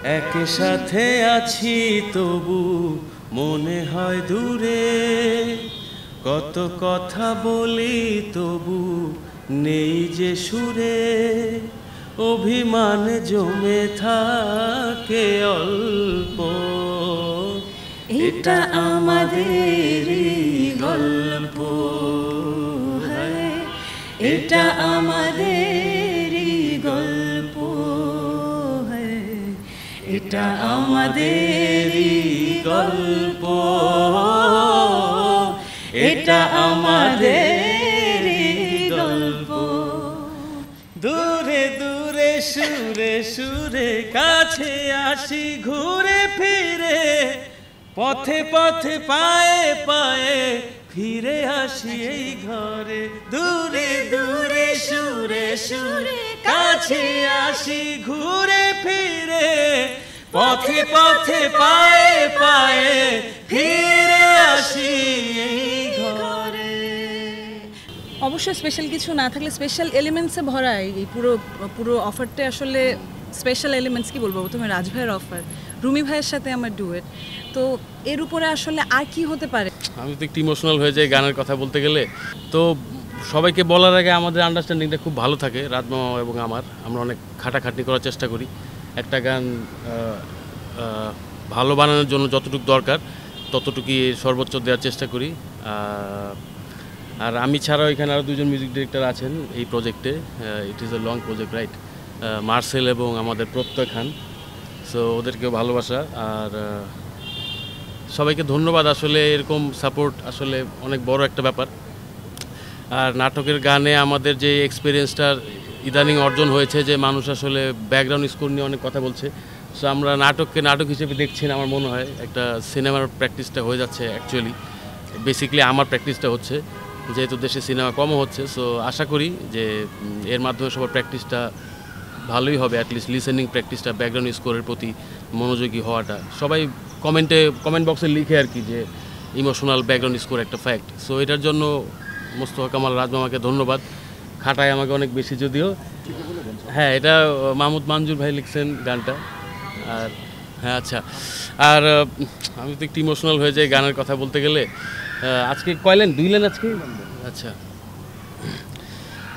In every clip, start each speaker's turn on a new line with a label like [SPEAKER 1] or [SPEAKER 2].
[SPEAKER 1] একসাথে আছি তবু মনে হয় দূরে, কত কথা বলি তবু নেই যে সুরে, অভিমান জমে থাকে অল্প, এটা আমাদেরই গল্প, এটা আমাদেরই গল্প, এটা আমাদেরই গল্প, এটা আমাদেরই গল্প। দূরে দূরে সুরে সুরে কাছে আসি ঘুরে ফিরে, পথে পথে পায়ে পায়ে ফিরে আসি এই ঘরে। দূরে দূরে সুরে সুরে কাছে আসি ঘুরে ফিরে, পথে পথে পায়ে পায়ে ফিরে আসি এই ঘরে।
[SPEAKER 2] অবশ্যই স্পেশাল কিছু না থাকলে স্পেশাল এলিমেন্টসে ভরা এই পুরো পুরো অফারটা আসলে স্পেশাল এলিমেন্টস কি বলবো, প্রথমে রাজ ভাইয়ের অফার, রুমি ভাইয়ের সাথে আমার ডুয়েট, তো এর উপরে আসলে আর কি হতে পারে।
[SPEAKER 1] আমি তো একটু ইমোশনাল হয়ে যাই গানের কথা বলতে গেলে। তো সবাইকে বলার আগে আমাদের আন্ডারস্ট্যান্ডিংটা খুব ভালো থাকে রাজমামা এবং আমরা অনেক খাটাখাটনি করার চেষ্টা করি। একটা গান ভালো বানানোর জন্য যতটুকু দরকার ততটুকুই সর্বোচ্চ দেওয়ার চেষ্টা করি। আর আমি ছাড়াও এখানে আরও দুজন মিউজিক ডিরেক্টর আছেন এই প্রজেক্টে। It is a long project, right? Marcel এবং আমাদের প্রত্যয় খান, সো ওদেরকেও ভালোবাসা। আর সবাইকে ধন্যবাদ, আসলে এরকম সাপোর্ট আসলে অনেক বড় একটা ব্যাপার। আর নাটকের গানে আমাদের যে এক্সপিরিয়েন্সটা ইদানিং অর্জন হয়েছে, যে মানুষ আসলে ব্যাকগ্রাউন্ড স্কোর নিয়ে অনেক কথা বলছে, সো আমরা নাটককে নাটক হিসেবে দেখছি না। আমার মনে হয় একটা সিনেমার প্র্যাকটিসটা হয়ে যাচ্ছে। অ্যাকচুয়ালি বেসিক্যালি আমার প্র্যাকটিসটা হচ্ছে, যেহেতু দেশে সিনেমা কমও হচ্ছে, সো আশা করি যে এর মাধ্যমে সবার প্র্যাকটিসটা ভালোই হবে। অ্যাটলিস্ট লিসেনিং প্র্যাকটিসটা, ব্যাকগ্রাউন্ড স্কোরের প্রতি মনোযোগী হওয়াটা। সবাই কমেন্ট বক্সে লিখে আর কি যে ইমোশনাল ব্যাকগ্রাউন্ড স্কোর একটা ফ্যাক্ট। সো এটার জন্য মোস্তফা কামাল রাজমামাকে ধন্যবাদ। খাটায় আমাকে অনেক বেশি, যদিও হ্যাঁ এটা মাহমুদ মানজুর ভাই লিখছেন গানটা। আর হ্যাঁ আচ্ছা, আর আমি তো একটু ইমোশনাল হয়ে যাই গানের কথা বলতে গেলে। আজকে কয় লাইন? 2 লাইন আজকে। আচ্ছা,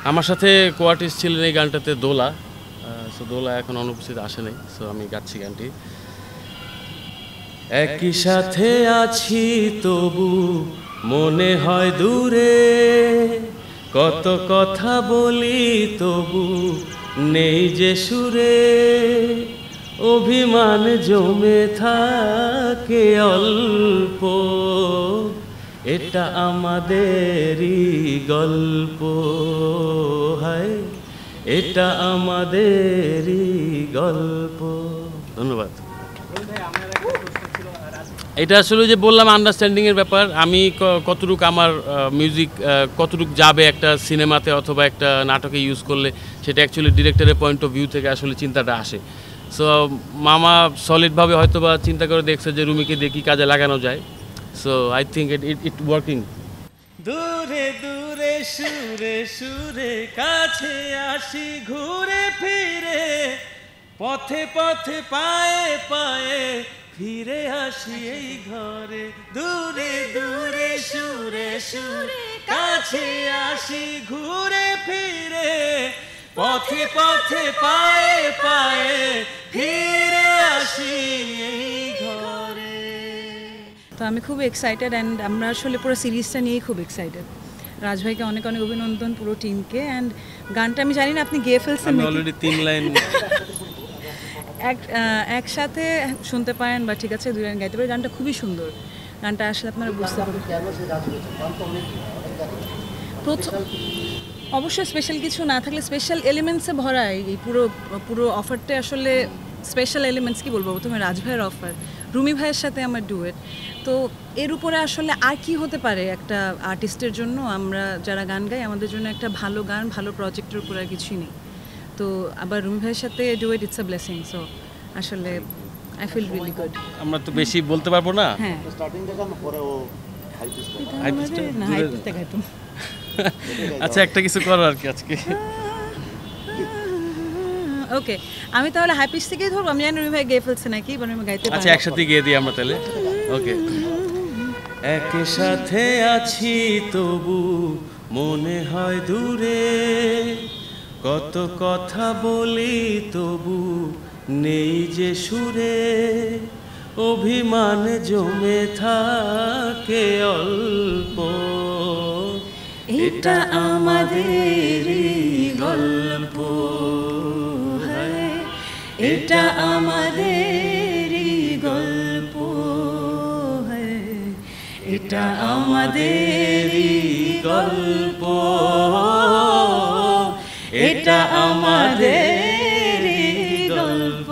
[SPEAKER 1] আমার সাথে কোয়ার্টিস্ট ছিলেন এই গানটাতে দোলা। সো দোলা এখন অনুপস্থিত, আসে নাই, সো আমি গাচ্ছি গানটি। একই সাথে আছি তবু মনে হয় দূরে, কত কথা বলি তবু নেই যে সুরে, অভিমান জমে থাকে অল্প, এটা আমাদেরই গল্প, হায় এটা আমাদেরই গল্প। ধন্যবাদ। এটা আসলে যে বললাম আন্ডারস্ট্যান্ডিংয়ের ব্যাপার। আমি কতটুকু আমার মিউজিক কতটুকু যাবে একটা সিনেমাতে অথবা একটা নাটকে ইউজ করলে, সেটা অ্যাকচুয়ালি ডিরেক্টরের পয়েন্ট অফ ভিউ থেকে আসলে চিন্তাটা আসে। সো মামা সলিডভাবে হয়তো বা চিন্তা করে দেখছে যে রুমিকে দেখি কাজে লাগানো যায়। So I think it working. দূরে দূরে সুরে সুরে কাছে আসি ঘুরে ফিরে, পথে পথে পায়ে পায়ে ফিরে আসি এই ঘরে। দূরে দূরে সুরে সুরে কাছে আসি ঘুরে ফিরে, পথে পথে পায়ে পায়ে ফিরে আসি এই ঘরে।
[SPEAKER 2] তো আমি খুব এক্সাইটেড, অ্যান্ড আমরা আসলে পুরো সিরিজটা নিয়েই খুব এক্সাইটেড। রাজ ভাইকে অনেক অনেক অভিনন্দন, পুরো টিমকে। অ্যান্ড গানটা আমি জানি না আপনি গেয়ে ফেলছেন,
[SPEAKER 1] আমি অলরেডি 3 লাইন
[SPEAKER 2] একসাথে শুনতে পারেন বা ঠিক আছে 2 লাইন গাইতে পারেন। গানটা খুবই সুন্দর, গানটা আসলে আপনারা বুঝতে পারবেন। অবশ্যই স্পেশাল কিছু না থাকলে স্পেশাল এলিমেন্টসে ভরা এই পুরো পুরো অফারটা আসলে স্পেশাল এলিমেন্টস কি বলবো, প্রথমে রাজ ভাইয়ের অফার, রুমি ভাইয়ের সাথে আমার ডুয়েট, তো এর উপরে আসলে আর কি হতে পারে একটা আর্টিস্টের জন্য। আমরা যারা গান গাই আমাদের জন্য একটা ভালো গান, ভালো প্রজেক্টের উপর আর কিছুই নেই। তো আবার রুমি ভাইয়ের সাথে duet, it's a blessing. So আসলে আই ফিল রিয়েলি গুড।
[SPEAKER 1] আমরা তো বেশি বলতে পারবো না।
[SPEAKER 2] হ্যাঁ,
[SPEAKER 1] আচ্ছা একটা কিছু করো আর কি আজকে।
[SPEAKER 2] ওকে, আমি তাহলে হাই পিচ থেকেই ধরবো। আমি জানি রুমি ভাই গেয়ে ফেলছে নাকি, মানে আমি গাইতে
[SPEAKER 1] আচ্ছা
[SPEAKER 2] পারি।
[SPEAKER 1] একসাথে গিয়ে দিই আমরা তাহলে। ওকে। একসাথে আছি তবু মনে হয় দূরে, কত কথা বলি তবু নেই যে সুরে, অভিমান জমে থাকে অল্প, এটা আমাদেরই গল্প,
[SPEAKER 2] এটা আমাদেরই গল্প,
[SPEAKER 1] এটা আমাদেরই গল্প, এটা আমাদেরই গল্প।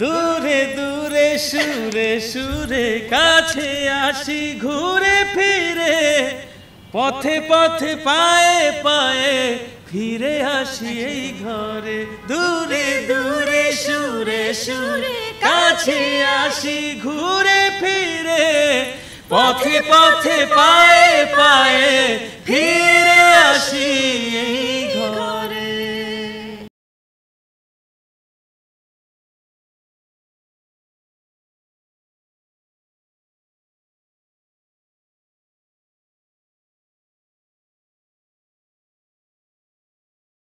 [SPEAKER 1] দূরে দূরে সুরে সুরে কাছে আসি ঘুরে ফিরে, পথে পথে পায়ে পায়ে ফিরে আসি এই ঘরে। দূরে দূরে সুরে সুরে কাছে আসি ঘুরে ফিরে, পথে পথে পায়ে পায়ে ফিরে আসি এই